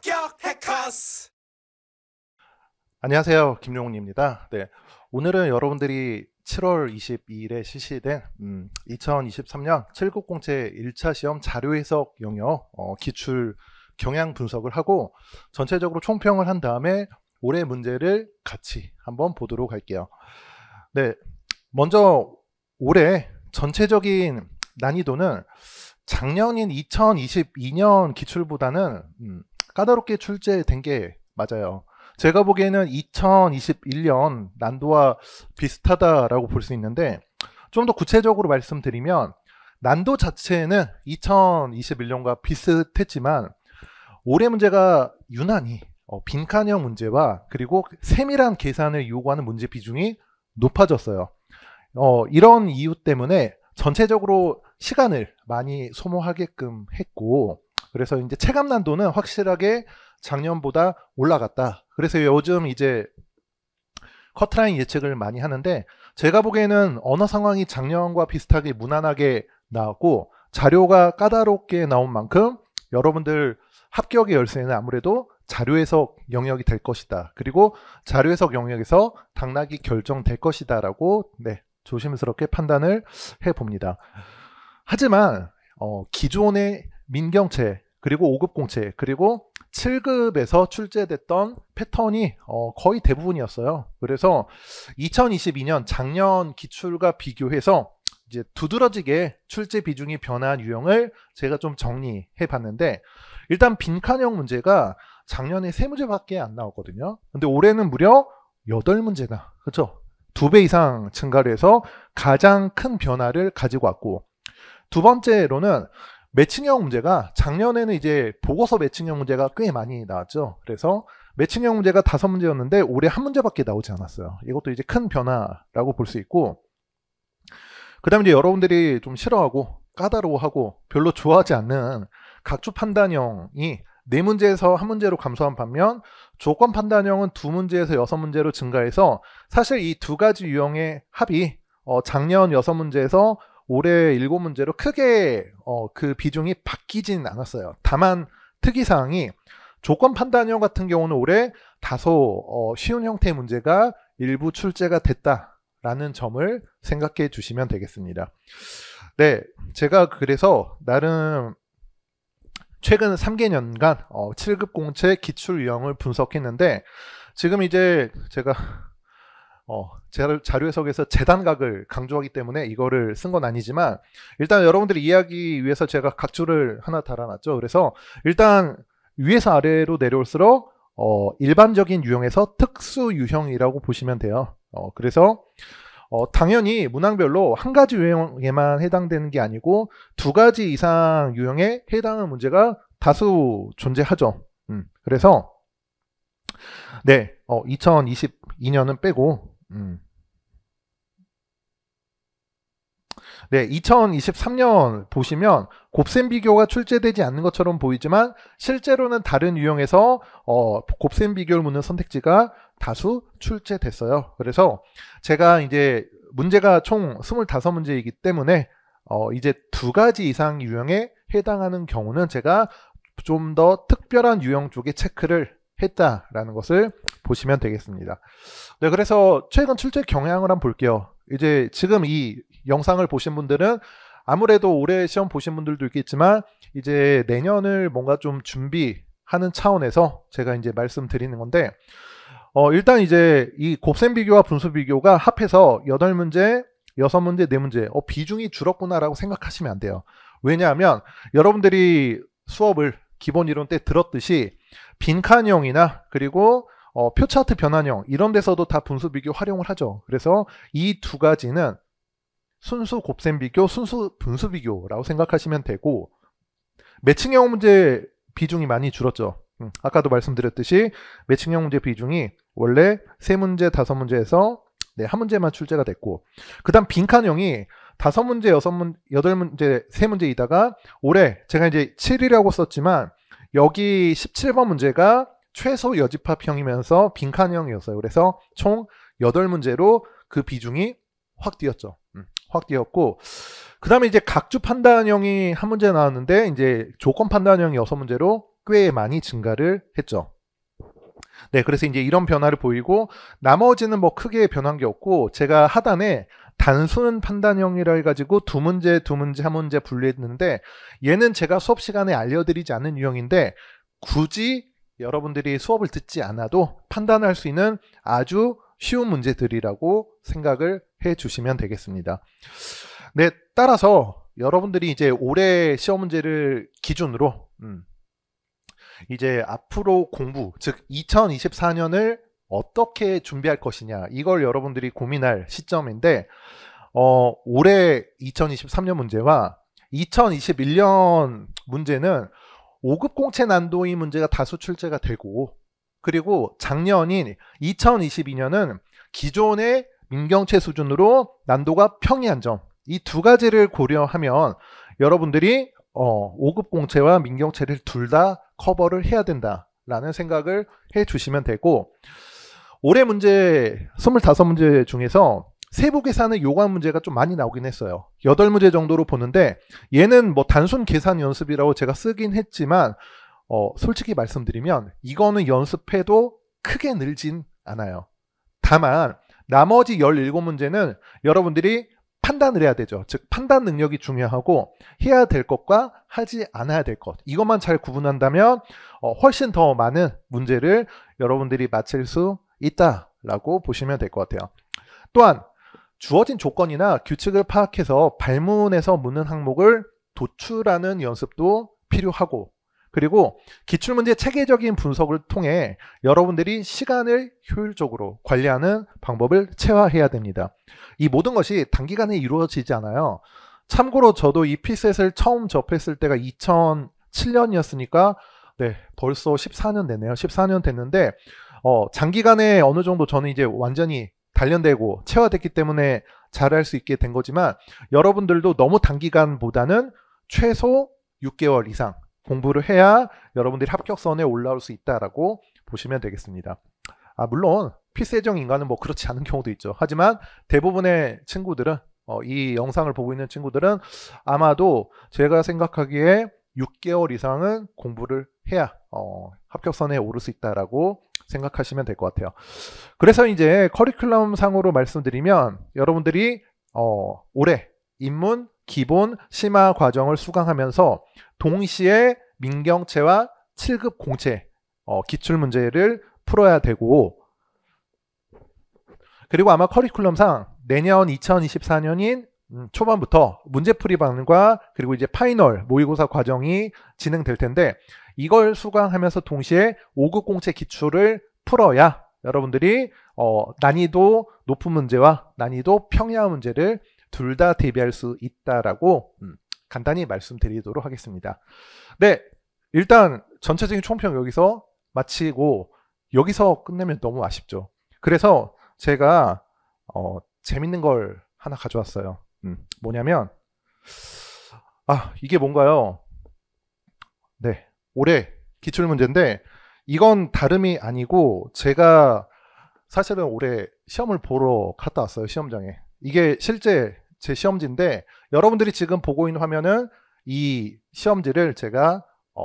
합격 해커스. 안녕하세요. 김용훈입니다. 네, 오늘은 여러분들이 7월 22일에 실시된 2023년 7급 공채 1차 시험 자료 해석 영역 기출 경향 분석을 하고 전체적으로 총평을 한 다음에 올해 문제를 같이 한번 보도록 할게요. 네, 먼저 올해 전체적인 난이도는 작년인 2022년 기출보다는 까다롭게 출제된 게 맞아요. 제가 보기에는 2021년 난도와 비슷하다라고 볼 수 있는데, 좀 더 구체적으로 말씀드리면 난도 자체는 2021년과 비슷했지만 올해 문제가 유난히 빈칸형 문제와 그리고 세밀한 계산을 요구하는 문제 비중이 높아졌어요. 이런 이유 때문에 전체적으로 시간을 많이 소모하게끔 했고, 그래서 이제 체감 난도는 확실하게 작년보다 올라갔다. 그래서 요즘 이제 커트라인 예측을 많이 하는데, 제가 보기에는 언어 상황이 작년과 비슷하게 무난하게 나왔고 자료가 까다롭게 나온 만큼 여러분들 합격의 열쇠는 아무래도 자료 해석 영역이 될 것이다. 그리고 자료 해석 영역에서 당락이 결정될 것이다 라고 조심스럽게 판단을 해봅니다. 하지만 기존의 민경채 그리고 5급 공채 그리고 7급에서 출제됐던 패턴이 거의 대부분이었어요. 그래서 2022년 작년 기출과 비교해서 이제 두드러지게 출제 비중이 변화한 유형을 제가 좀 정리해 봤는데, 일단 빈칸형 문제가 작년에 3문제밖에 안 나왔거든요. 근데 올해는 무려 8문제나, 그렇죠? 2배 이상 증가를 해서 가장 큰 변화를 가지고 왔고, 두 번째로는 매칭형 문제가 작년에는 이제 보고서 매칭형 문제가 꽤 많이 나왔죠. 그래서 매칭형 문제가 5문제였는데 올해 1문제밖에 나오지 않았어요. 이것도 이제 큰 변화라고 볼 수 있고, 그 다음에 이제 여러분들이 좀 싫어하고 까다로워하고 별로 좋아하지 않는 각주 판단형이 4문제에서 1문제로 감소한 반면 조건 판단형은 2문제에서 6문제로 증가해서, 사실 이 두 가지 유형의 합이 작년 6문제에서 올해 7문제로 크게 그 비중이 바뀌진 않았어요. 다만 특이사항이 조건 판단형 같은 경우는 올해 다소 쉬운 형태의 문제가 일부 출제가 됐다라는 점을 생각해 주시면 되겠습니다. 네, 제가 그래서 나름 최근 3개년간 7급 공채 기출 유형을 분석했는데, 지금 이제 제가 자료 해석에서 재단각을 강조하기 때문에 이거를 쓴 건 아니지만, 일단 여러분들이 이해하기 위해서 제가 각주를 하나 달아놨죠. 그래서 일단 위에서 아래로 내려올수록 일반적인 유형에서 특수 유형이라고 보시면 돼요. 그래서 당연히 문항별로 한 가지 유형에만 해당되는 게 아니고 2가지 이상 유형에 해당하는 문제가 다수 존재하죠. 그래서 2022년은 빼고 2023년 보시면 곱셈 비교가 출제되지 않는 것처럼 보이지만 실제로는 다른 유형에서 곱셈 비교를 묻는 선택지가 다수 출제됐어요. 그래서 제가 이제 문제가 총 25문제이기 때문에 이제 2가지 이상 유형에 해당하는 경우는 제가 좀 더 특별한 유형 쪽에 체크를 했다라는 것을 보시면 되겠습니다. 네, 그래서 최근 출제 경향을 한번 볼게요. 이제 지금 이 영상을 보신 분들은 아무래도 올해 시험 보신 분들도 있겠지만 이제 내년을 뭔가 좀 준비하는 차원에서 제가 이제 말씀드리는 건데, 일단 이제 이 곱셈 비교와 분수 비교가 합해서 8문제, 6문제, 4문제 비중이 줄었구나라고 생각하시면 안 돼요. 왜냐하면 여러분들이 수업을 기본 이론 때 들었듯이 빈칸형이나 그리고 표차트 변환형 이런 데서도 다 분수 비교 활용을 하죠. 그래서 이 2가지는 순수 곱셈 비교, 순수 분수 비교라고 생각하시면 되고, 매칭형 문제 비중이 많이 줄었죠. 아까도 말씀드렸듯이 매칭형 문제 비중이 원래 3문제, 5문제에서 1문제만 출제가 됐고, 그 다음 빈칸형이 5문제, 6문제, 8문제, 3문제이다가 올해 제가 이제 7이라고 썼지만 여기 17번 문제가 최소 여집합형이면서 빈칸형이었어요. 그래서 총 8문제로 그 비중이 확 뛰었죠. 확 뛰었고, 그 다음에 이제 각주 판단형이 1문제 나왔는데 이제 조건 판단형이 6문제로 꽤 많이 증가를 했죠. 네, 그래서 이제 이런 변화를 보이고 나머지는 뭐 크게 변한 게 없고 제가 하단에 단순 판단형이라 해가지고 두 문제, 한 문제 분류했는데 얘는 제가 수업 시간에 알려드리지 않은 유형인데 굳이 여러분들이 수업을 듣지 않아도 판단할 수 있는 아주 쉬운 문제들이라고 생각을 해 주시면 되겠습니다. 네, 따라서 여러분들이 이제 올해 시험 문제를 기준으로 이제 앞으로 공부, 즉 2024년을 어떻게 준비할 것이냐 이걸 여러분들이 고민할 시점인데 올해 2023년 문제와 2021년 문제는 5급 공채 난도의 문제가 다수 출제가 되고 그리고 작년인 2022년은 기존의 민경채 수준으로 난도가 평이한 점 이 두 가지를 고려하면 여러분들이 5급 공채와 민경채를 둘 다 커버를 해야 된다라는 생각을 해 주시면 되고 올해 문제 25문제 중에서 세부 계산의 요강 문제가 좀 많이 나오긴 했어요. 8문제 정도로 보는데 얘는 뭐 단순 계산 연습이라고 제가 쓰긴 했지만 솔직히 말씀드리면 이거는 연습해도 크게 늘진 않아요. 다만 나머지 17문제는 여러분들이 판단을 해야 되죠. 즉 판단 능력이 중요하고 해야 될 것과 하지 않아야 될 것 이것만 잘 구분한다면 훨씬 더 많은 문제를 여러분들이 맞힐 수 있다라고 보시면 될 것 같아요. 또한 주어진 조건이나 규칙을 파악해서 발문에서 묻는 항목을 도출하는 연습도 필요하고 그리고 기출문제 체계적인 분석을 통해 여러분들이 시간을 효율적으로 관리하는 방법을 체화해야 됩니다. 이 모든 것이 단기간에 이루어지지 않아요. 참고로 저도 이 피셋을 처음 접했을 때가 2007년이었으니까 네, 벌써 14년 됐네요. 14년 됐는데 장기간에 어느 정도 저는 이제 완전히 단련되고 체화됐기 때문에 잘할 수 있게 된 거지만 여러분들도 너무 단기간보다는 최소 6개월 이상 공부를 해야 여러분들이 합격선에 올라올 수 있다라고 보시면 되겠습니다. 물론 필세적 인간은 뭐 그렇지 않은 경우도 있죠. 하지만 대부분의 친구들은 이 영상을 보고 있는 친구들은 아마도 제가 생각하기에 6개월 이상은 공부를 해야 합격선에 오를 수 있다라고 생각하시면 될 것 같아요. 그래서 이제 커리큘럼 상으로 말씀드리면 여러분들이 올해 인문, 기본, 심화 과정을 수강하면서 동시에 민경채와 7급 공채 기출문제를 풀어야 되고 그리고 아마 커리큘럼상 내년 2024년인 초반부터 문제풀이반과 그리고 이제 파이널 모의고사 과정이 진행될 텐데 이걸 수강하면서 동시에 5급 공채 기출을 풀어야 여러분들이 난이도 높은 문제와 난이도 평이한 문제를 둘 다 대비할 수 있다라고 간단히 말씀드리도록 하겠습니다. 네, 일단 전체적인 총평 여기서 마치고 여기서 끝내면 너무 아쉽죠. 그래서 제가 재밌는 걸 하나 가져왔어요. 뭐냐면 이게 뭔가요? 네, 올해 기출문제인데 이건 다름이 아니고 제가 사실은 올해 시험을 보러 갔다 왔어요. 시험장에. 이게 실제 제 시험지인데 여러분들이 지금 보고 있는 화면은 이 시험지를 제가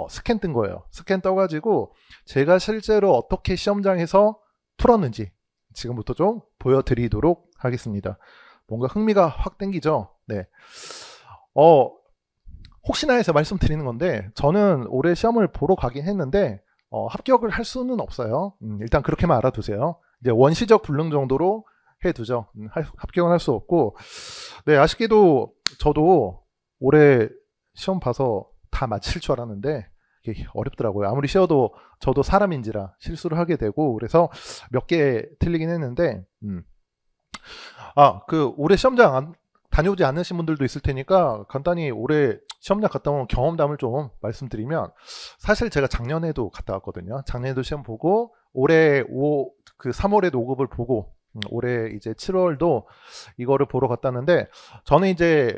스캔 뜬 거예요. 스캔 떠가지고 제가 실제로 어떻게 시험장에서 풀었는지 지금부터 좀 보여드리도록 하겠습니다. 뭔가 흥미가 확 땡기죠? 네. 혹시나 해서 말씀드리는 건데 저는 올해 시험을 보러 가긴 했는데 합격을 할 수는 없어요. 일단 그렇게만 알아두세요. 이제 원시적 불능 정도로 해두죠. 합격은 할 수 없고 네, 아쉽게도 저도 올해 시험 봐서 다 마칠 줄 알았는데 이게 어렵더라고요. 아무리 쉬어도 저도 사람인지라 실수를 하게 되고 그래서 몇 개 틀리긴 했는데 그 올해 시험장 다녀오지 않으신 분들도 있을 테니까 간단히 올해 시험장 갔다 온 경험담을 좀 말씀드리면 사실 제가 작년에도 갔다 왔거든요. 작년에도 시험 보고 올해 3월에도 5급을 보고 올해 이제 7월도 이거를 보러 갔다 왔는데 저는 이제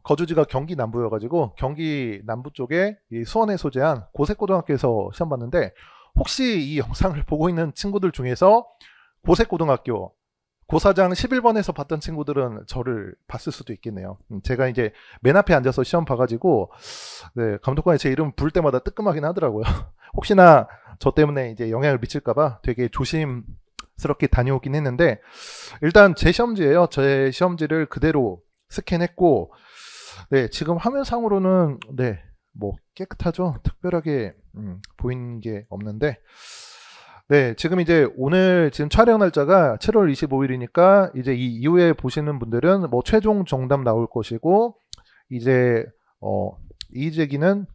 거주지가 경기 남부여가지고 경기 남부 쪽에 이 수원에 소재한 고색고등학교에서 시험 봤는데 혹시 이 영상을 보고 있는 친구들 중에서 고색고등학교 고사장 11번에서 봤던 친구들은 저를 봤을 수도 있겠네요. 제가 이제 맨 앞에 앉아서 시험 봐가지고 네, 감독관이 제 이름 부를 때마다 뜨끔하긴 하더라고요. 혹시나 저 때문에 이제 영향을 미칠까봐 되게 조심스럽게 다녀오긴 했는데 일단 제 시험지예요. 제 시험지를 그대로 스캔했고 네, 지금 화면상으로는 네, 뭐 깨끗하죠. 특별하게 보이는 게 없는데 네, 지금 이제 오늘 지금 촬영 날짜가 7월 25일이니까 이제 이 이후에 보시는 분들은 뭐 최종 정답 나올 것이고 이제 이의제기는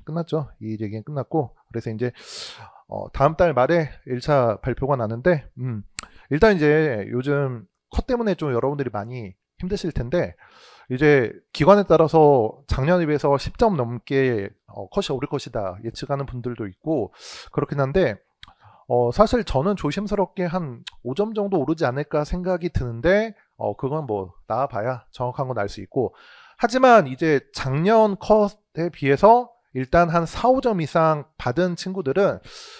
끝났죠. 이의제기는 끝났고 그래서 이제 다음 달 말에 1차 발표가 나는데 일단 이제 요즘 컷 때문에 좀 여러분들이 많이 힘드실 텐데 이제 기관에 따라서 작년에 비해서 10점 넘게 컷이 오를 것이다 예측하는 분들도 있고 그렇긴 한데 사실 저는 조심스럽게 한 5점 정도 오르지 않을까 생각이 드는데 그건 뭐 나와봐야 정확한 건 알 수 있고 하지만 이제 작년 컷에 비해서 일단 한 4, 5점 이상 받은 친구들은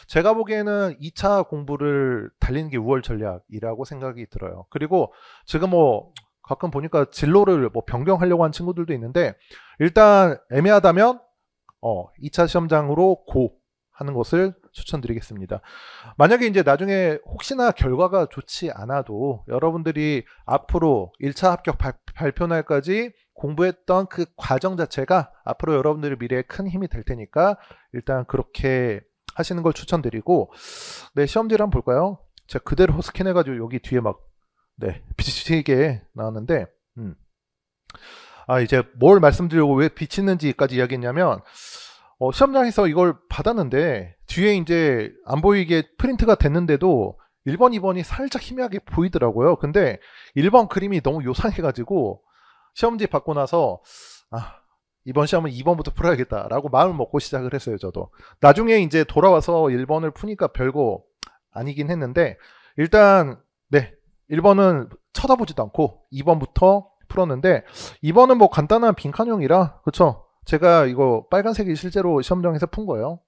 제가 보기에는 2차 공부를 달리는 게 우월 전략이라고 생각이 들어요. 그리고 지금 뭐 가끔 보니까 진로를 뭐 변경하려고 하는 친구들도 있는데 일단 애매하다면 2차 시험장으로 고 하는 것을 추천드리겠습니다. 만약에 이제 나중에 혹시나 결과가 좋지 않아도 여러분들이 앞으로 1차 합격 발표 날까지 공부했던 그 과정 자체가 앞으로 여러분들의 미래에 큰 힘이 될 테니까 일단 그렇게 하시는 걸 추천드리고 네, 시험지를 한번 볼까요? 제가 그대로 스캔해가지고 여기 뒤에 막 네, 비치게 나왔는데 이제 뭘 말씀드리려고 왜 비치는지까지 이야기했냐면 시험장에서 이걸 받았는데 뒤에 이제 안 보이게 프린트가 됐는데도 1번, 2번이 살짝 희미하게 보이더라고요. 근데 1번 그림이 너무 요상해가지고 시험지 받고 나서 이번 시험은 2번부터 풀어야겠다 라고 마음을 먹고 시작을 했어요. 저도 나중에 이제 돌아와서 1번을 푸니까 별거 아니긴 했는데 일단 네, 1번은 쳐다보지도 않고 2번부터 풀었는데 2번은 뭐 간단한 빈칸형이라 그쵸? 제가 이거 빨간색이 실제로 시험장에서 푼 거예요.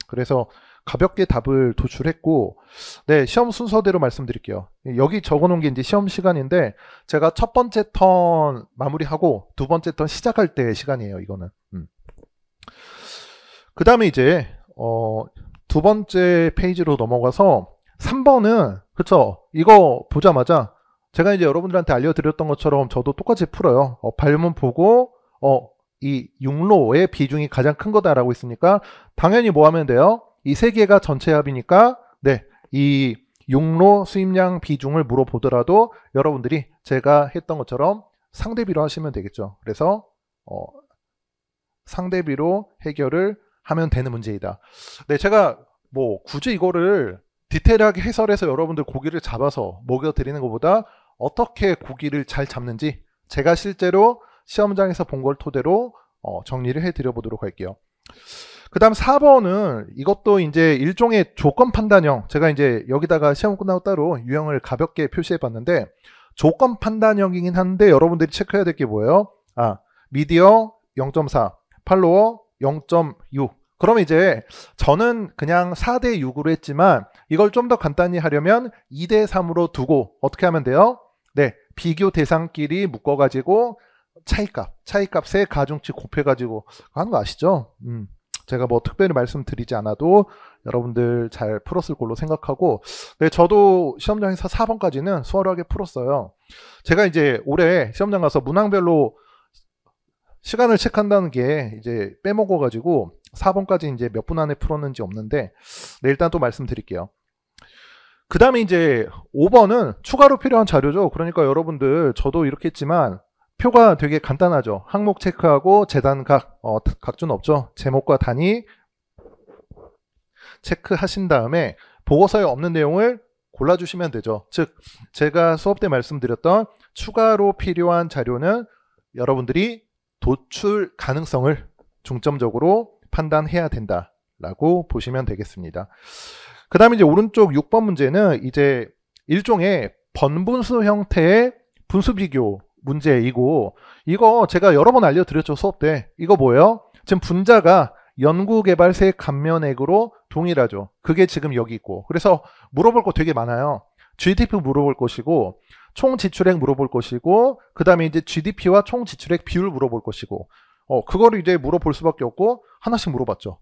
그래서 가볍게 답을 도출했고 네, 시험 순서대로 말씀드릴게요. 여기 적어놓은 게 이제 시험 시간인데 제가 첫 번째 턴 마무리하고 두 번째 턴 시작할 때 시간이에요. 이거는 그 다음에 이제 두 번째 페이지로 넘어가서 3번은 그쵸? 이거 보자마자 제가 이제 여러분들한테 알려드렸던 것처럼 저도 똑같이 풀어요. 발문 보고 이 육로의 비중이 가장 큰 거다라고 있으니까 당연히 뭐 하면 돼요? 이 세 개가 전체 합이니까 네, 이 육로 수입량 비중을 물어보더라도 여러분들이 제가 했던 것처럼 상대비로 하시면 되겠죠. 그래서 상대비로 해결을 하면 되는 문제이다. 네, 제가 뭐 굳이 이거를 디테일하게 해설해서 여러분들 고기를 잡아서 먹여드리는 것보다 어떻게 고기를 잘 잡는지 제가 실제로 시험장에서 본 걸 토대로 정리를 해드려 보도록 할게요. 그 다음 4번은 이것도 이제 일종의 조건 판단형, 제가 이제 여기다가 시험 끝나고 따로 유형을 가볍게 표시해 봤는데 조건 판단형이긴 한데 여러분들이 체크해야 될 게 뭐예요? 미디어 0.4, 팔로워 0.6. 그럼 이제 저는 그냥 4대 6으로 했지만 이걸 좀 더 간단히 하려면 2대 3으로 두고 어떻게 하면 돼요? 네, 비교 대상끼리 묶어가지고 차이값의 가중치 곱해가지고 하는 거 아시죠? 제가 뭐 특별히 말씀드리지 않아도 여러분들 잘 풀었을 걸로 생각하고 네, 저도 시험장에서 4번까지는 수월하게 풀었어요. 제가 이제 올해 시험장 가서 문항별로 시간을 체크한다는 게 이제 빼먹어가지고 4번까지 이제 몇 분 안에 풀었는지 없는데 네, 일단 또 말씀드릴게요. 그 다음에 이제 5번은 추가로 필요한 자료죠. 그러니까 여러분들 저도 이렇게 했지만 표가 되게 간단하죠. 항목 체크하고 재단각, 각주는 없죠. 제목과 단위 체크하신 다음에 보고서에 없는 내용을 골라주시면 되죠. 즉 제가 수업 때 말씀드렸던 추가로 필요한 자료는 여러분들이 도출 가능성을 중점적으로 판단해야 된다라고 보시면 되겠습니다. 그 다음에 이제 오른쪽 6번 문제는 이제 일종의 번분수 형태의 분수 비교 문제이고 이거 제가 여러 번 알려드렸죠. 수업 때. 이거 뭐예요? 지금 분자가 연구개발세 감면액으로 동일하죠. 그게 지금 여기 있고 그래서 물어볼 거 되게 많아요. GDP 물어볼 것이고 총 지출액 물어볼 것이고, 그 다음에 이제 GDP와 총 지출액 비율 물어볼 것이고, 그거를 이제 물어볼 수밖에 없고, 하나씩 물어봤죠.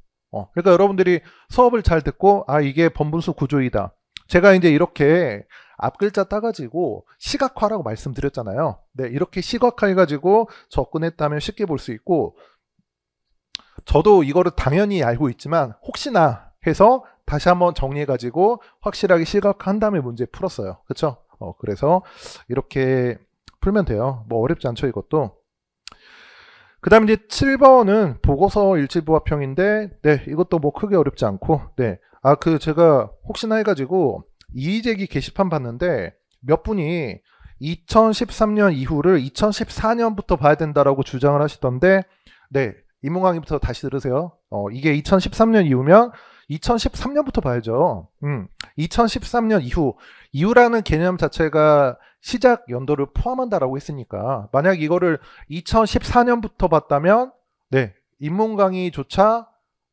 그러니까 여러분들이 수업을 잘 듣고, 아, 이게 번분수 구조이다. 제가 이제 이렇게 앞글자 따가지고 시각화라고 말씀드렸잖아요. 네, 이렇게 시각화해가지고 접근했다면 쉽게 볼 수 있고, 저도 이거를 당연히 알고 있지만 혹시나 해서 다시 한번 정리해가지고 확실하게 시각화한 다음에 문제 풀었어요. 그쵸? 그래서 이렇게 풀면 돼요. 뭐 어렵지 않죠, 이것도. 그 다음에 이제 7번은 보고서 일치부합형인데, 네, 이것도 뭐 크게 어렵지 않고, 네. 제가 혹시나 해가지고 이의제기 게시판 봤는데 몇 분이 2013년 이후를 2014년부터 봐야 된다라고 주장을 하시던데, 네, 인문 강의부터 다시 들으세요. 이게 2013년 이후면 2013년부터 봐야죠. 2013년 이후라는 개념 자체가 시작 연도를 포함한다라고 했으니까, 만약 이거를 2014년부터 봤다면, 네, 인문 강의조차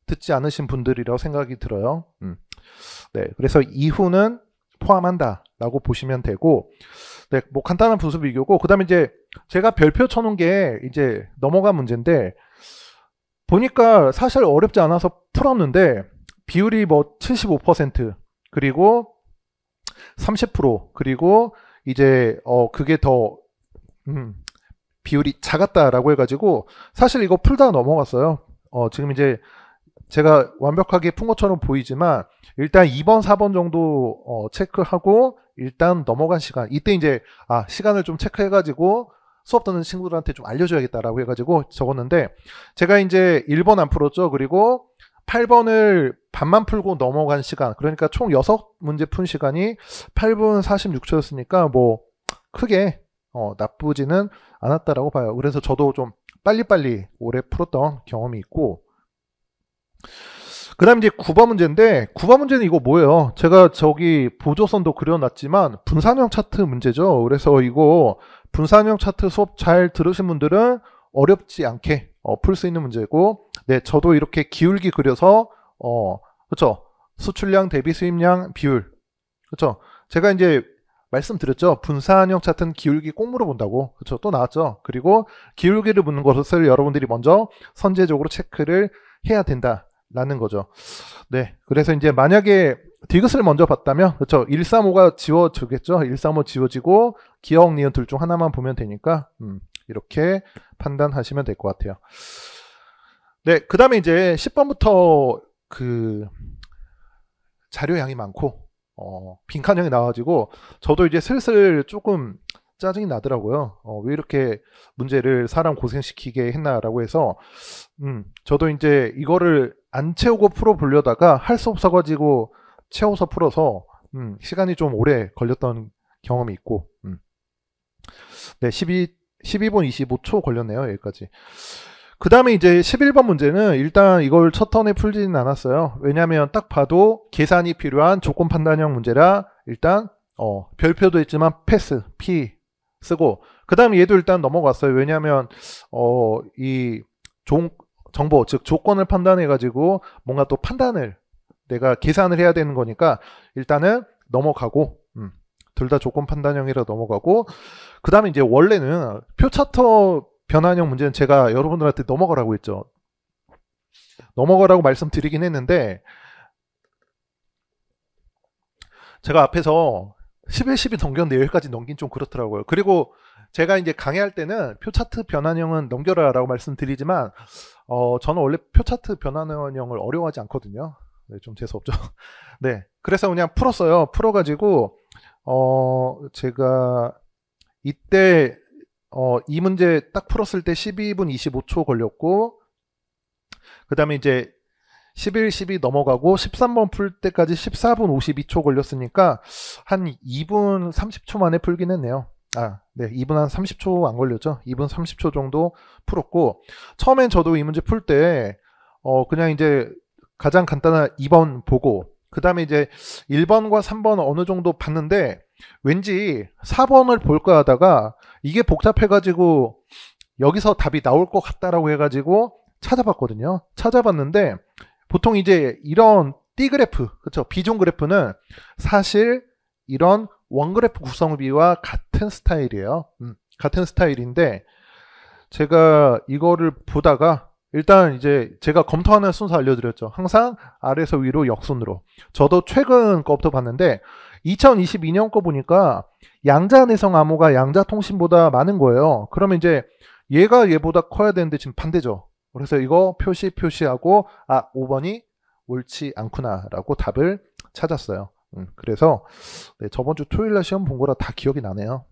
듣지 않으신 분들이라고 생각이 들어요. 네, 그래서 이후는 포함한다라고 보시면 되고, 네, 뭐 간단한 분수 비교고, 그 다음에 이제 제가 별표 쳐놓은 게 이제 넘어간 문제인데, 보니까 사실 어렵지 않아서 풀었는데, 비율이 뭐 75%, 그리고 30%, 그리고 이제 그게 더 비율이 작았다라고 해가지고 사실 이거 풀다 넘어갔어요. 지금 이제 제가 완벽하게 푼 것처럼 보이지만 일단 2번, 4번 정도 체크하고 일단 넘어간 시간, 이때 이제 시간을 좀 체크해가지고 수업 듣는 친구들한테 좀 알려줘야겠다라고 해가지고 적었는데, 제가 이제 1번 안 풀었죠. 그리고 8번을 반만 풀고 넘어간 시간, 그러니까 총 6문제 푼 시간이 8분 46초였으니까 뭐 크게 나쁘지는 않았다라고 봐요. 그래서 저도 좀 빨리빨리 오래 풀었던 경험이 있고, 그 다음 이제 9번 문제인데, 9번 문제는 이거 뭐예요? 제가 저기 보조선도 그려놨지만 분산형 차트 문제죠. 그래서 이거 분산형 차트 수업 잘 들으신 분들은 어렵지 않게 풀 수 있는 문제고, 네, 저도 이렇게 기울기 그려서 그렇죠, 수출량 대비 수입량 비율, 그렇죠, 제가 이제 말씀드렸죠. 분산형 차트는 기울기 꼭 물어본다고. 그렇죠, 또 나왔죠. 그리고 기울기를 묻는 것을 여러분들이 먼저 선제적으로 체크를 해야 된다라는 거죠. 네, 그래서 이제 만약에 디귿을 먼저 봤다면, 그렇죠, 135가 지워지겠죠. 135 지워지고 기억, 니은 둘 중 하나만 보면 되니까 이렇게 판단하시면 될 것 같아요. 네, 그 다음에 이제 10번부터 그 자료 양이 많고 빈칸형이 나와가지고 저도 이제 슬슬 조금 짜증이 나더라고요. 왜 이렇게 문제를 사람 고생시키게 했나라고 해서 저도 이제 이거를 안 채우고 풀어보려다가 할 수 없어가지고 채워서 풀어서 시간이 좀 오래 걸렸던 경험이 있고, 네, 12분 25초 걸렸네요. 여기까지. 그 다음에 이제 11번 문제는 일단 이걸 첫 턴에 풀지는 않았어요. 왜냐하면 딱 봐도 계산이 필요한 조건 판단형 문제라 일단 별표도 있지만 패스, P 쓰고, 그 다음에 얘도 일단 넘어갔어요. 왜냐하면 이 정보, 즉 조건을 판단해 가지고 뭔가 또 판단을 내가 계산을 해야 되는 거니까 일단은 넘어가고, 둘 다 조건 판단형이라 넘어가고, 그 다음에 이제 원래는 표차터 변환형 문제는 제가 여러분들한테 넘어가라고 했죠. 넘어가라고 말씀드리긴 했는데 제가 앞에서 11, 12 넘겼는데 여기까지 넘긴 좀 그렇더라고요. 그리고 제가 이제 강의할 때는 표차트 변환형은 넘겨라 라고 말씀드리지만 저는 원래 표차트 변환형을 어려워하지 않거든요. 네, 좀 재수없죠. 네, 그래서 그냥 풀었어요. 풀어가지고 제가 이때 이 문제 딱 풀었을 때 12분 25초 걸렸고, 그 다음에 이제 11, 12 넘어가고 13번 풀 때까지 14분 52초 걸렸으니까 한 2분 30초 만에 풀긴 했네요. 네, 2분 한 30초 안 걸렸죠. 2분 30초 정도 풀었고, 처음엔 저도 이 문제 풀 때 그냥 이제 가장 간단한 2번 보고, 그 다음에 이제 1번과 3번 어느 정도 봤는데 왠지 4번을 볼까 하다가 이게 복잡해가지고 여기서 답이 나올 것 같다라고 해가지고 찾아봤거든요. 찾아봤는데 보통 이제 이런 D그래프, 그렇죠, 비중 그래프는 사실 이런 원그래프 구성비와 같은 스타일이에요. 같은 스타일인데 제가 이거를 보다가 일단 이제 제가 검토하는 순서 알려드렸죠. 항상 아래에서 위로 역순으로. 저도 최근 거부터 봤는데 2022년 거 보니까 양자 내성 암호가 양자 통신보다 많은 거예요. 그러면 이제 얘가 얘보다 커야 되는데 지금 반대죠. 그래서 이거 표시하고 5번이 옳지 않구나라고 답을 찾았어요. 그래서 네, 저번 주 토요일 날 시험 본 거라 다 기억이 나네요.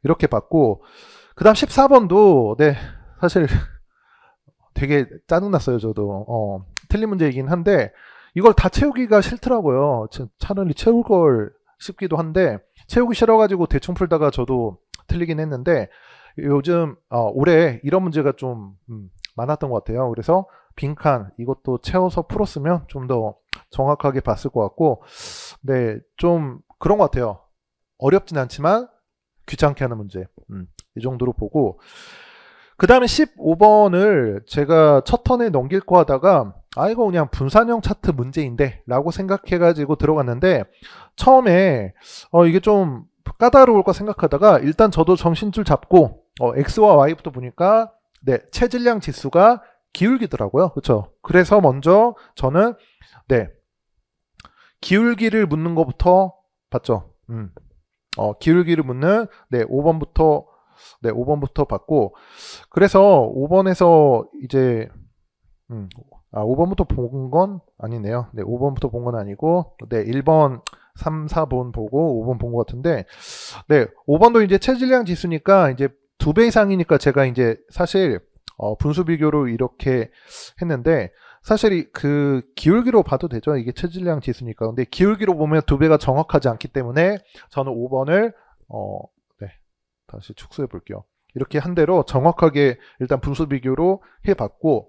이렇게 봤고 그 다음 14번도 네 사실 되게 짜증났어요. 저도 틀린 문제이긴 한데 이걸 다 채우기가 싫더라고요. 차라리 채울 걸 싶기도 한데 채우기 싫어가지고 대충 풀다가 저도 틀리긴 했는데 요즘 올해 이런 문제가 좀 많았던 것 같아요. 그래서 빈칸 이것도 채워서 풀었으면 좀 더 정확하게 봤을 것 같고 네 좀 그런 것 같아요. 어렵진 않지만 귀찮게 하는 문제 이 정도로 보고 그 다음에 15번을 제가 첫 턴에 넘길 거 하다가 이거 그냥 분산형 차트 문제인데 라고 생각해 가지고 들어갔는데 처음에 이게 좀 까다로울까 생각하다가 일단 저도 정신줄 잡고 X와 Y부터 보니까 네 체질량 지수가 기울기더라고요. 그렇죠? 그래서 먼저 저는 네 기울기를 묻는 것부터 봤죠. 기울기를 묻는 네 5번부터 봤고 그래서 5번에서 이제 5번부터 본 건 아니네요. 네 5번부터 본 건 아니고 네 1번 3, 4번 보고 5번 본 것 같은데 네 5번도 이제 체질량 지수니까 이제 2배 이상이니까 제가 이제 사실 분수 비교로 이렇게 했는데 사실 그 기울기로 봐도 되죠. 이게 체질량 지수니까. 근데 기울기로 보면 2배가 정확하지 않기 때문에 저는 5번을 네 다시 축소해 볼게요. 이렇게 한 대로 정확하게 일단 분수 비교로 해봤고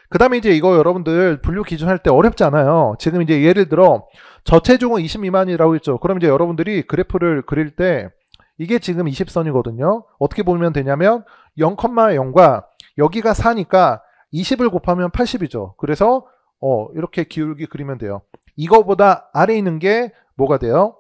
그 다음에 이제 이거 여러분들 분류 기준 할 때 어렵지 않아요. 지금 이제 예를 들어 저체중은 20 미만이라고 했죠. 그럼 이제 여러분들이 그래프를 그릴 때 이게 지금 20선이거든요. 어떻게 보면 되냐면 0,0과 여기가 4니까 20을 곱하면 80이죠. 그래서 이렇게 기울기 그리면 돼요. 이거보다 아래 있는 게 뭐가 돼요?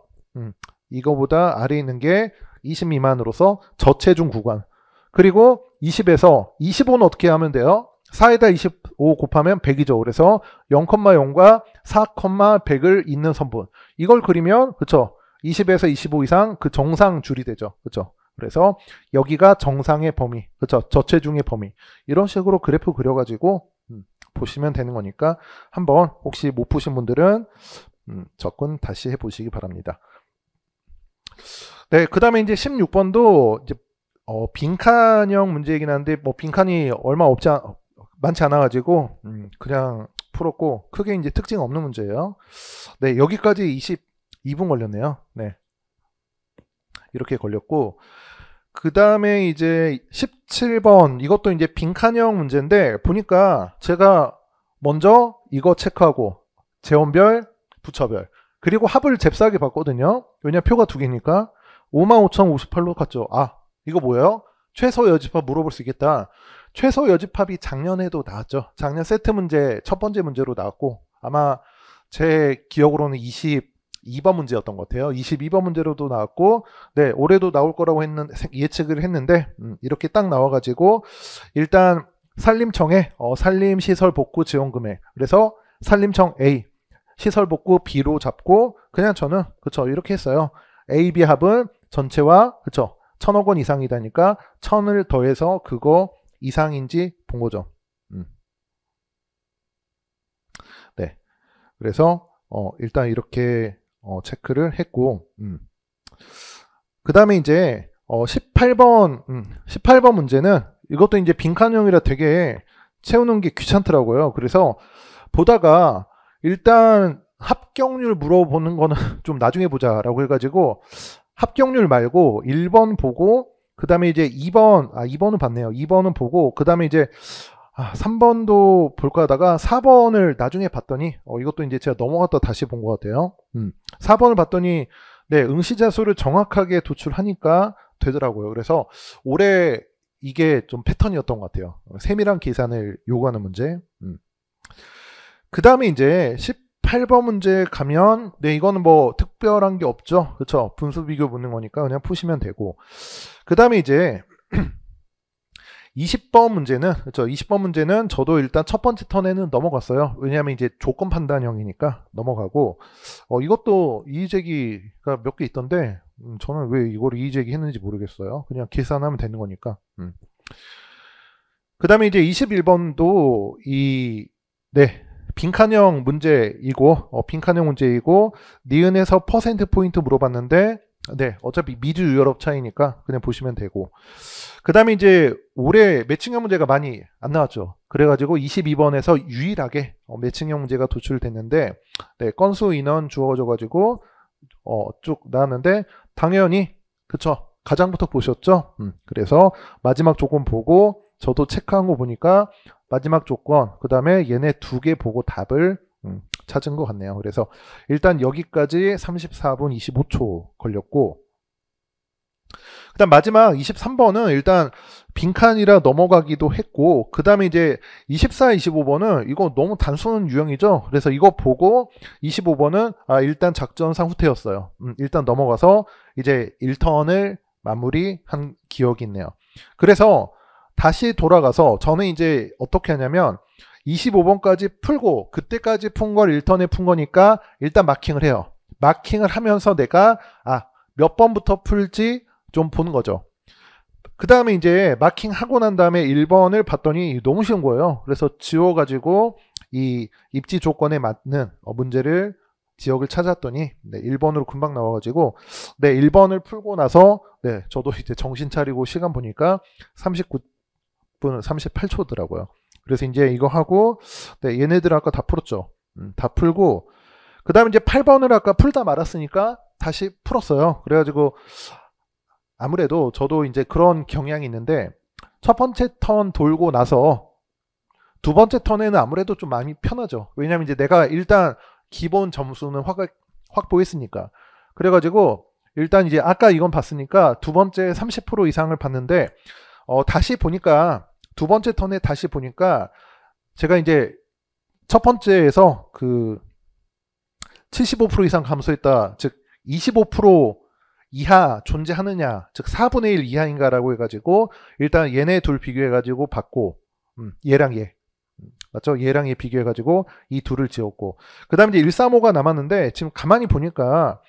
이거보다 아래 있는 게 20 미만으로서 저체중 구간. 그리고 20에서 25는 어떻게 하면 돼요? 4에다 25 곱하면 100이죠. 그래서 0,0과 4,100을 잇는 선분. 이걸 그리면 그쵸? 20에서 25 이상 그 정상 줄이 되죠. 그쵸? 그래서 여기가 정상의 범위, 그쵸? 저체중의 범위. 이런 식으로 그래프 그려가지고 보시면 되는 거니까 한번 혹시 못 푸신 분들은 접근 다시 해보시기 바랍니다. 네, 그 다음에 이제 16번도 이제 빈칸형 문제이긴 한데 뭐 빈칸이 얼마 많지 않아가지고 그냥 풀었고 크게 이제 특징 없는 문제예요. 네, 여기까지 22분 걸렸네요. 네, 이렇게 걸렸고 그 다음에 이제 17번 이것도 이제 빈칸형 문제인데 보니까 제가 먼저 이거 체크하고 재원별, 부처별 그리고 합을 잽싸게 봤거든요. 왜냐 표가 2개니까 55,058로 갔죠. 이거 뭐예요? 최소 여집합 물어볼 수 있겠다. 최소 여집합이 작년에도 나왔죠. 작년 세트 문제 첫 번째 문제로 나왔고 아마 제 기억으로는 22번 문제였던 것 같아요. 22번 문제로도 나왔고 네 올해도 나올 거라고 예측을 했는데 이렇게 딱 나와가지고 일단 산림청에 산림시설 복구 지원 금액 그래서 산림청 A 시설 복구 B로 잡고 그냥 저는 그쵸 이렇게 했어요. A, B 합은 전체와 그쵸 1,000억 원 이상이다니까 1,000을 더해서 그거 이상인지 본 거죠. 네. 그래서 일단 이렇게 체크를 했고 그 다음에 이제 18번 문제는 이것도 이제 빈칸형이라 되게 채우는 게 귀찮더라고요. 그래서 보다가 일단 합격률 물어보는 거는 좀 나중에 보자라고 해가지고 합격률 말고 1번 보고 그 다음에 이제 2번은 봤네요. 2번은 보고 그 다음에 이제 3번도 볼까 하다가 4번을 나중에 봤더니 이것도 이제 제가 넘어갔다 다시 본 것 같아요. 4번을 봤더니 네 응시자 수를 정확하게 도출하니까 되더라고요. 그래서 올해 이게 좀 패턴이었던 것 같아요. 세밀한 계산을 요구하는 문제. 그 다음에 이제 8번 문제 가면 네, 이거는 뭐 특별한 게 없죠. 그렇죠? 분수 비교 묻는 거니까 그냥 푸시면 되고. 그다음에 이제 20번 문제는 그렇죠. 20번 문제는 저도 일단 첫 번째 턴에는 넘어갔어요. 왜냐하면 이제 조건 판단형이니까 넘어가고 이것도 이의제기가 몇 개 있던데 저는 왜 이걸 이의제기 했는지 모르겠어요. 그냥 계산하면 되는 거니까. 그 다음에 이제 21번도 네, 빈칸형 문제이고 빈칸형 문제이고 니은에서 퍼센트 포인트 물어봤는데 네, 어차피 미주 유럽 차이니까 그냥 보시면 되고. 그 다음에 이제 올해 매칭형 문제가 많이 안 나왔죠. 그래가지고 22번에서 유일하게 매칭형 문제가 도출됐는데 네, 건수 인원 주어져가지고 쭉 나왔는데 당연히 그쵸, 가장부터 보셨죠. 그래서 마지막 조건 보고 저도 체크한 거 보니까 마지막 조건 그 다음에 얘네 두 개 보고 답을 찾은 것 같네요. 그래서 일단 여기까지 34분 25초 걸렸고, 그 다음 마지막 23번은 일단 빈칸이라 넘어가기도 했고, 그 다음에 이제 24, 25번은 이거 너무 단순 유형이죠. 그래서 이거 보고 25번은 일단 작전상 후퇴였어요. 일단 넘어가서 이제 1턴을 마무리한 기억이 있네요. 그래서 다시 돌아가서 저는 이제 어떻게 하냐면 25번까지 풀고 그때까지 푼 걸 1턴에 푼 거니까 일단 마킹을 해요. 마킹을 하면서 내가 몇 번부터 풀지 좀 보는 거죠. 그 다음에 이제 마킹하고 난 다음에 1번을 봤더니 너무 쉬운 거예요. 그래서 지워가지고 이 입지 조건에 맞는 문제를 지역을 찾았더니 네, 1번으로 금방 나와가지고 네, 1번을 풀고 나서 네, 저도 이제 정신 차리고 시간 보니까 39분 38초더라고요. 그래서 이제 이거 하고 네, 얘네들 아까 다 풀었죠. 다 풀고 그 다음에 이제 8번을 아까 풀다 말았으니까 다시 풀었어요. 그래가지고 아무래도 저도 이제 그런 경향이 있는데 첫 번째 턴 돌고 나서 두 번째 턴에는 아무래도 좀 마음이 편하죠. 왜냐면 이제 내가 일단 기본 점수는 확보했으니까. 그래가지고 일단 이제 아까 이건 봤으니까 두 번째 30% 이상을 봤는데 다시 보니까 두 번째 턴에 다시 보니까 제가 이제 첫 번째에서 그 75% 이상 감소했다, 즉 25% 이하 존재하느냐, 즉 4분의 1 이하인가라고 해가지고 일단 얘네 둘 비교해가지고 봤고 얘랑 얘 맞죠? 얘랑 얘 비교해가지고 이 둘을 지웠고 그 다음에 이제 135가 남았는데 지금 가만히 보니까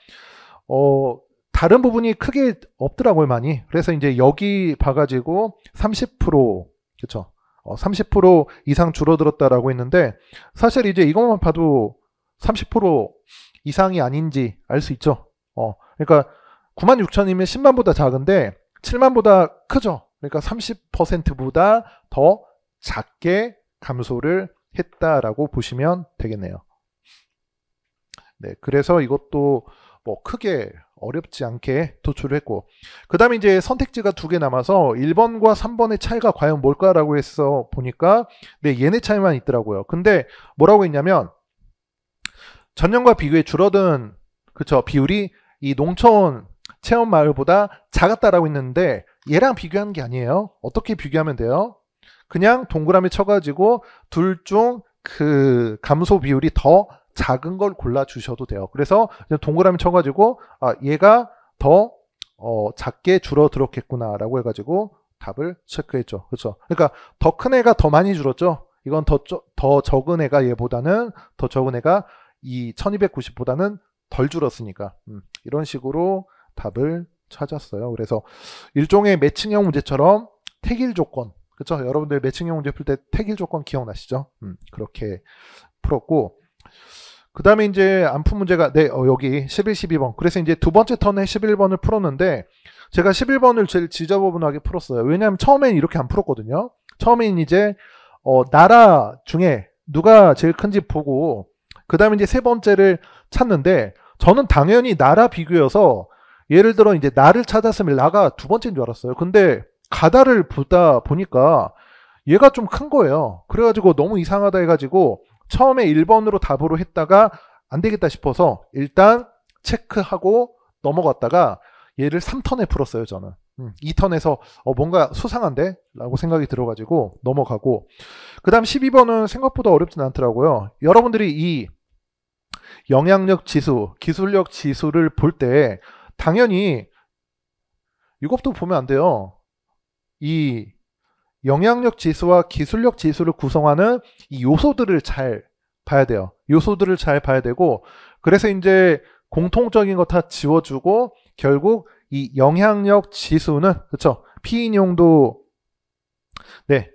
다른 부분이 크게 없더라고요, 많이. 그래서 이제 여기 봐가지고 30% 그쵸? 30% 이상 줄어들었다라고 했는데 사실 이제 이것만 봐도 30% 이상이 아닌지 알 수 있죠. 그러니까 96,000이면 10만보다 작은데 7만보다 크죠. 그러니까 30%보다 더 작게 감소를 했다라고 보시면 되겠네요. 네, 그래서 이것도 뭐 크게 어렵지 않게 도출을 했고 그 다음에 이제 선택지가 두 개 남아서 1번과 3번의 차이가 과연 뭘까라고 해서 보니까 네, 얘네 차이만 있더라고요. 근데 뭐라고 했냐면 전년과 비교해 줄어든 그쵸 비율이 이 농촌 체험 마을보다 작았다라고 했는데 얘랑 비교하는 게 아니에요. 어떻게 비교하면 돼요? 그냥 동그라미 쳐가지고 둘 중 그 감소 비율이 더 작은 걸 골라 주셔도 돼요. 그래서 동그라미 쳐가지고 얘가 더 작게 줄어들었겠구나 라고 해가지고 답을 체크했죠. 그렇죠? 그러니까 더 큰 애가 더 많이 줄었죠. 이건 더 적은 애가 얘보다는 더 적은 애가 이 1290보다는 덜 줄었으니까 이런 식으로 답을 찾았어요. 그래서 일종의 매칭형 문제처럼 택일 조건, 그렇죠? 여러분들 매칭형 문제 풀 때 택일 조건 기억나시죠? 그렇게 풀었고 그 다음에 이제 안 푼 문제가 네, 여기 11, 12번. 그래서 이제 두 번째 턴에 11번을 풀었는데 제가 11번을 제일 지저분하게 풀었어요. 왜냐하면 처음엔 이렇게 안 풀었거든요. 처음엔 이제 나라 중에 누가 제일 큰지 보고 그 다음에 이제 세 번째를 찾는데 저는 당연히 나라 비교여서 예를 들어 이제 나를 찾았으면 나가 두 번째인 줄 알았어요. 근데 가다를 보다 보니까 얘가 좀 큰 거예요. 그래가지고 너무 이상하다 해가지고 처음에 1번으로 답으로 했다가 안 되겠다 싶어서 일단 체크하고 넘어갔다가 얘를 3턴에 풀었어요, 저는. 2턴에서 뭔가 수상한데? 라고 생각이 들어가지고 넘어가고 그 다음 12번은 생각보다 어렵진 않더라고요. 여러분들이 이 영향력 지수, 기술력 지수를 볼 때 당연히 이것도 보면 안 돼요. 이 영향력 지수와 기술력 지수를 구성하는 이 요소들을 잘 봐야 돼요. 요소들을 잘 봐야 되고, 그래서 이제 공통적인 거 다 지워주고 결국 이 영향력 지수는 그렇죠. 피인용도 네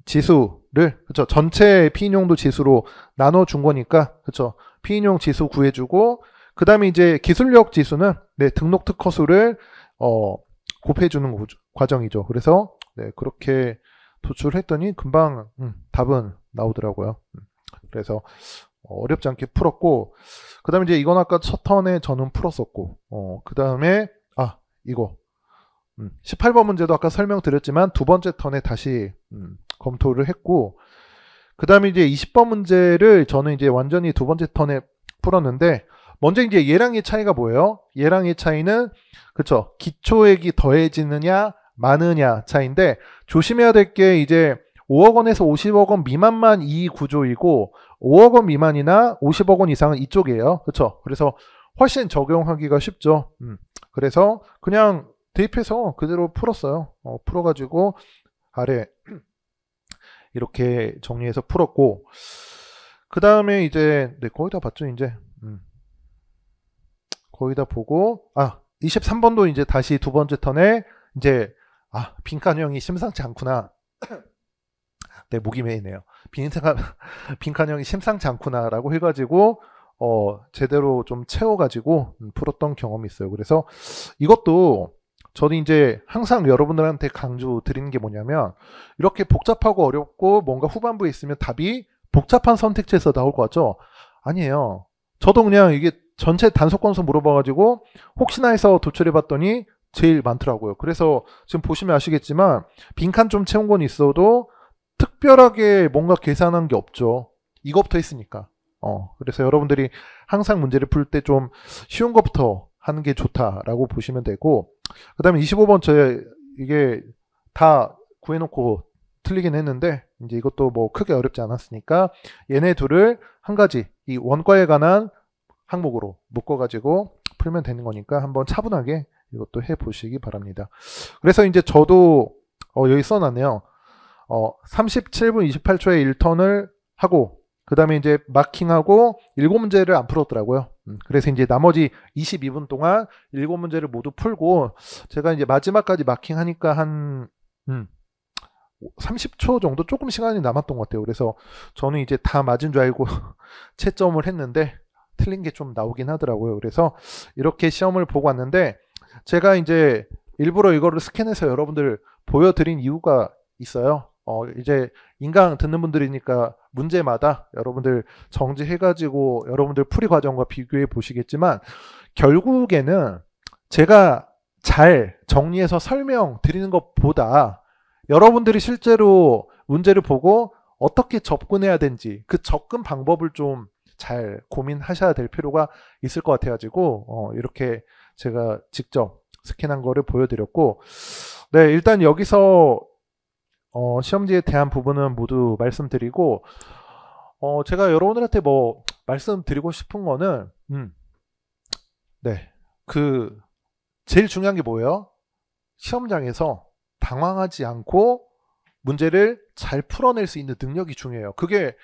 지수를 그렇죠. 전체 피인용도 지수로 나눠준 거니까 그렇죠. 피인용 지수 구해주고 그 다음에 이제 기술력 지수는 네 등록 특허수를 곱해주는 과정이죠. 그래서 네 그렇게 도출했더니 금방 답은 나오더라고요. 그래서 어렵지 않게 풀었고 그 다음에 이제 이건 아까 첫 턴에 저는 풀었었고 그 다음에 이거 18번 문제도 아까 설명드렸지만 두 번째 턴에 다시 검토를 했고 그 다음에 이제 20번 문제를 저는 이제 완전히 두 번째 턴에 풀었는데 먼저 이제 얘랑 의 차이가 뭐예요? 얘랑 의 차이는 그쵸 기초액이 더해지느냐 많으냐 차이인데 조심해야 될 게 이제 5억 원에서 50억 원 미만만 이 구조이고 5억 원 미만이나 50억 원 이상은 이쪽이에요. 그렇죠? 그래서 훨씬 적용하기가 쉽죠. 그래서 그냥 대입해서 그대로 풀었어요. 풀어가지고 아래 이렇게 정리해서 풀었고 그 다음에 이제 네 거의 다 봤죠 이제 거의 다 보고 23번도 이제 다시 두 번째 턴에 이제 빈칸형이 심상치 않구나. 네, 목이 메이네요. 빈칸형이 심상치 않구나라고 해가지고 제대로 좀 채워가지고 풀었던 경험이 있어요. 그래서 이것도 저는 이제 항상 여러분들한테 강조 드리는 게 뭐냐면 이렇게 복잡하고 어렵고 뭔가 후반부에 있으면 답이 복잡한 선택지에서 나올 것 같죠? 아니에요. 저도 그냥 이게 전체 단속 건수 물어봐가지고 혹시나 해서 도출해봤더니 제일 많더라고요. 그래서 지금 보시면 아시겠지만 빈칸 좀 채운 건 있어도 특별하게 뭔가 계산한 게 없죠. 이것부터 했으니까. 그래서 여러분들이 항상 문제를 풀 때 좀 쉬운 것부터 하는 게 좋다라고 보시면 되고 그 다음에 25번 이게 다 구해놓고 틀리긴 했는데 이제 이것도 뭐 크게 어렵지 않았으니까 얘네 둘을 한 가지 이 원가에 관한 항목으로 묶어가지고 풀면 되는 거니까 한번 차분하게 이것도 해보시기 바랍니다. 그래서 이제 저도 여기 써놨네요. 37분 28초에 1턴을 하고 그 다음에 이제 마킹하고 7문제를 안 풀었더라고요. 그래서 이제 나머지 22분 동안 7문제를 모두 풀고 제가 이제 마지막까지 마킹하니까 한 30초 정도 조금 시간이 남았던 것 같아요. 그래서 저는 이제 다 맞은 줄 알고 채점을 했는데 틀린 게 좀 나오긴 하더라고요. 그래서 이렇게 시험을 보고 왔는데 제가 이제 일부러 이거를 스캔해서 여러분들 보여드린 이유가 있어요. 이제 인강 듣는 분들이니까 문제마다 여러분들 정지해가지고 여러분들 풀이 과정과 비교해 보시겠지만 결국에는 제가 잘 정리해서 설명드리는 것보다 여러분들이 실제로 문제를 보고 어떻게 접근해야 되는지 그 접근 방법을 좀 잘 고민하셔야 될 필요가 있을 것 같아가지고 이렇게 제가 직접 스캔한 거를 보여드렸고 네 일단 여기서 시험지에 대한 부분은 모두 말씀드리고 제가 여러분들한테 뭐 말씀드리고 싶은 거는 네 제일 중요한 게 뭐예요? 시험장에서 당황하지 않고 문제를 잘 풀어낼 수 있는 능력이 중요해요. 그게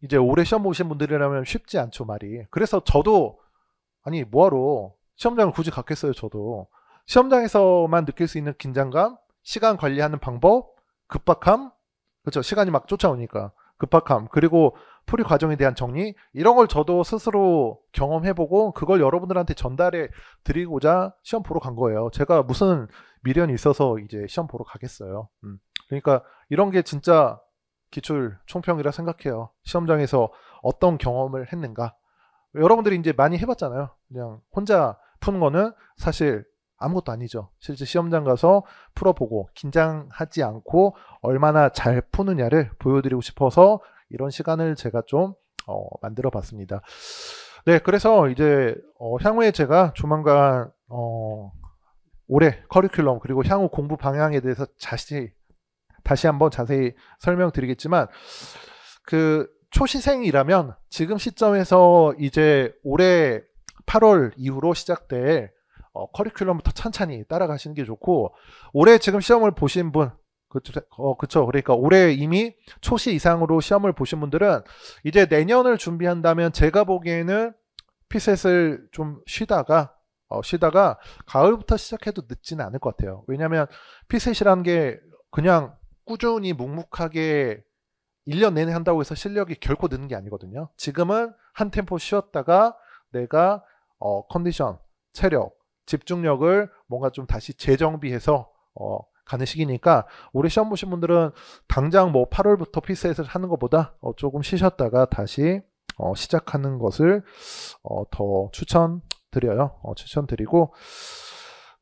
이제 오래 시험 보신 분들이라면 쉽지 않죠 말이. 그래서 저도 아니 뭐하러 시험장을 굳이 갔겠어요. 저도 시험장에서만 느낄 수 있는 긴장감, 시간 관리하는 방법, 급박함, 그렇죠. 시간이 막 쫓아오니까 급박함, 그리고 풀이 과정에 대한 정리 이런 걸 저도 스스로 경험해보고 그걸 여러분들한테 전달해 드리고자 시험 보러 간 거예요. 제가 무슨 미련이 있어서 이제 시험 보러 가겠어요. 그러니까 이런 게 진짜 기출 총평이라 생각해요. 시험장에서 어떤 경험을 했는가. 여러분들이 이제 많이 해봤잖아요. 그냥 혼자 푸는 거는 사실 아무것도 아니죠. 실제 시험장 가서 풀어보고 긴장하지 않고 얼마나 잘 푸느냐를 보여드리고 싶어서 이런 시간을 제가 좀 만들어 봤습니다. 네, 그래서 이제 향후에 제가 조만간 올해 커리큘럼 그리고 향후 공부 방향에 대해서 다시 한번 자세히 설명드리겠지만 초시생이라면 지금 시점에서 이제 올해 8월 이후로 시작될 커리큘럼부터 천천히 따라가시는 게 좋고, 올해 지금 시험을 보신 분, 그쵸. 그러니까 올해 이미 초시 이상으로 시험을 보신 분들은 이제 내년을 준비한다면 제가 보기에는 피셋을 좀 쉬다가 가을부터 시작해도 늦지는 않을 것 같아요. 왜냐하면 피셋이라는 게 그냥 꾸준히 묵묵하게 1년 내내 한다고 해서 실력이 결코 느는 게 아니거든요. 지금은 한 템포 쉬었다가 내가 컨디션, 체력, 집중력을 뭔가 좀 다시 재정비해서 가는 시기니까, 올해 시험 보신 분들은 당장 뭐 8월부터 피셋을 하는 것보다 조금 쉬셨다가 다시 시작하는 것을 더 추천드려요. 추천드리고,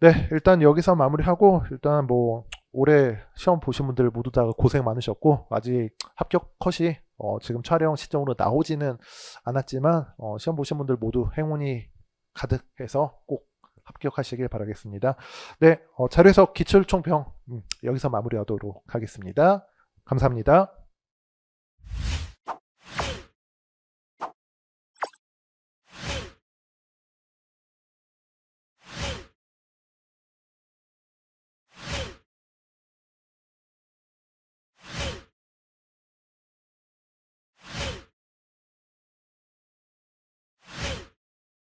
네, 일단 여기서 마무리하고, 일단 뭐 올해 시험 보신 분들 모두 다 고생 많으셨고, 아직 합격 컷이 지금 촬영 시점으로 나오지는 않았지만 시험 보신 분들 모두 행운이 가득해서 꼭 합격하시길 바라겠습니다. 네, 자료해석 기출총평 여기서 마무리하도록 하겠습니다. 감사합니다.